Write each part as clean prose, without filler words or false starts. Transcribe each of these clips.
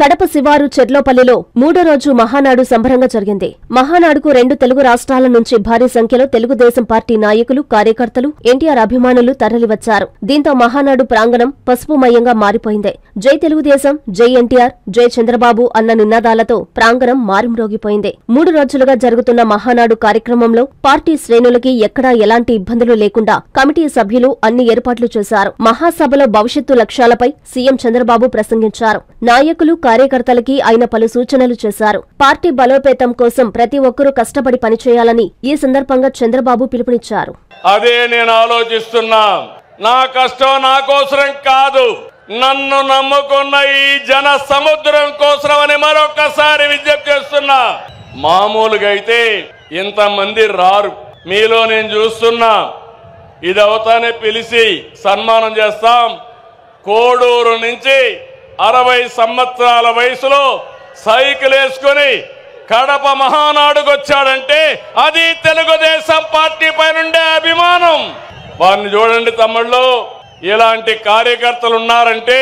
కడప శివారు చెర్లోపల్లిలో మూడో రోజు మహానాడు సంబరంగా జరిగింది. మహానాడుకు 2 తెలుగు రాష్ట్రాల నుంచి భారీ సంఖ్యలో తెలుగుదేశం పార్టీ నాయకులు, కార్యకర్తలు, ఎన్టీఆర్ అభిమానులు తరలివచ్చారు. దీంతో మహానాడు ప్రాంగణం పసుపుమయంగా మారిపోయింది. జై తెలుగుదేశం, జై ఎన్టీఆర్, జై చంద్రబాబు అన్న నినాదాలతో ప్రాంగణం మారుమ్రోగిపోయింది. 3 రోజులుగా జరుగుతున్న మహానాడు కార్యక్రమంలో పార్టీ శ్రేణులకి ఎక్కడా ఎలాంటి ఇబ్బందులు లేకుండా కమిటీ సభ్యులు అన్ని ఏర్పాట్లు చేశారు. మహాసభలో భవిష్యత్తు లక్ష్యాలపై సీఎం చంద్రబాబు ప్రసంగించారు. నాయకులు, కార్యకర్తలకి ఆయన పలు సూచనలు చేశారు. పార్టీ బలోపేతం కోసం ప్రతి ఒక్కరూ కష్టపడి పనిచేయాలని ఈ సందర్భంగా చంద్రబాబు పిలుపునిచ్చారు. అదే నేను ఆలోచిస్తున్నా. నా కష్టం నా కోసరం కాదు, నన్ను నమ్ముకున్న ఈ జన సముద్రం కోసమని మరొకసారి విజ్ఞప్తి చేస్తున్నా. మామూలుగా అయితే ఇంతమంది రారు. మీలో నేను చూస్తున్నా. ఇది అవుతానే పిలిచి సన్మానం చేస్తాం. కోడూరు నుంచి 60 సంవత్సరాల వయసులో సైకిల్ వేసుకుని కడప మహానాడుకు వచ్చాడంటే అది తెలుగుదేశం పార్టీ పైనుండే అభిమానం. వారిని చూడండి తమ్ముళ్ళు, ఇలాంటి కార్యకర్తలు ఉన్నారంటే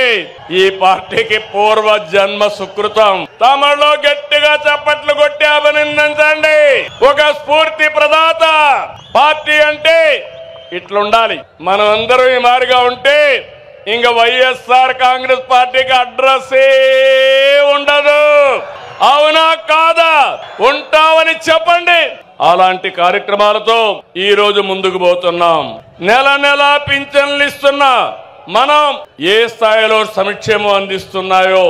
ఈ పార్టీకి పూర్వ జన్మ సుకృతం. తమ్ముళ్ళు గట్టిగా చప్పట్లు కొట్టి అభినందించండి. ఒక స్ఫూర్తి ప్రదాత. పార్టీ అంటే ఇట్లుండాలి. మనం అందరూ ఈ మారిగా ఉంటే ఇంక వైఎస్ఆర్ కాంగ్రెస్ పార్టీకి అడ్రస్సే ఉండదు. అవునా కాదా? ఉంటామని చెప్పండి. అలాంటి కార్యక్రమాలతో ఈ రోజు ముందుకు పోతున్నాం. నెల నెల పింఛన్లు ఇస్తున్నా మనం ఏ స్థాయిలో సంక్షేమం అందిస్తున్నాయో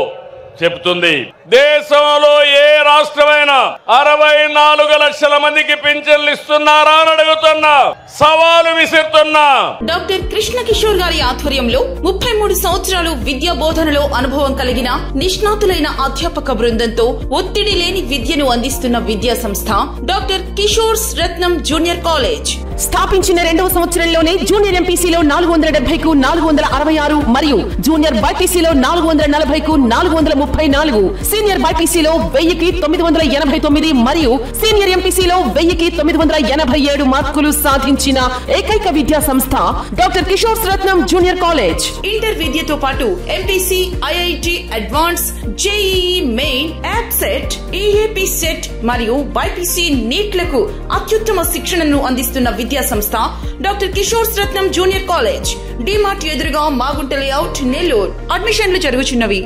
చెబుతుంది. దేశంలో ఏ రాష్ట్రమైనా 64 లక్షల మందికి పింఛన్లు ఇస్తున్నారా అని అడుగుతున్నా, సవాలు విసురుతున్నా. డాక్టర్ కృష్ణ కిషోర్ గారి ఆధ్వర్యంలో 33 సంవత్సరాలు విద్యా బోధనలో అనుభవం కలిగిన నిష్ణాతులైన అధ్యాపక బృందంతో ఒత్తిడి లేని విద్యను అందిస్తున్న విద్యా సంస్థ డాక్టర్ కిషోర్స్ రత్నం జూనియర్ కాలేజ్. స్థాపించిన 2వ సంవత్సరంలోనే జూనియర్ ఎంపీసీలో 470కు 466 మరియు జూనియర్ బైపీసీలో 440కు 434, సీనియర్ బైపీసీలో 1000కి 989 మరియు సీనియర్ ఎంపీసీలో 1000కి 987 మార్కులు సాధించిన ఏకైక విద్యా సంస్థ డాక్టర్ కిషోర్స్ రత్నం జూనియర్ కాలేజ్. ఇంటర్ విద్యతో పాటు MPC, IIT advance, JEE main, యాప్సెట్, EAP set మరియు బైపీసీ నీట్లకు అత్యుత్తమ శిక్షణను అందిస్తున్న విద్యా సంస్థ డాక్టర్ కిషోర్స్ రత్నం జూనియర్ కాలేజ్. డిమార్ట్ ఎదురుగా మాగుంట లేఅవుట్, నెల్లూరు. అడ్మిషన్లు జరుగుతున్నవి.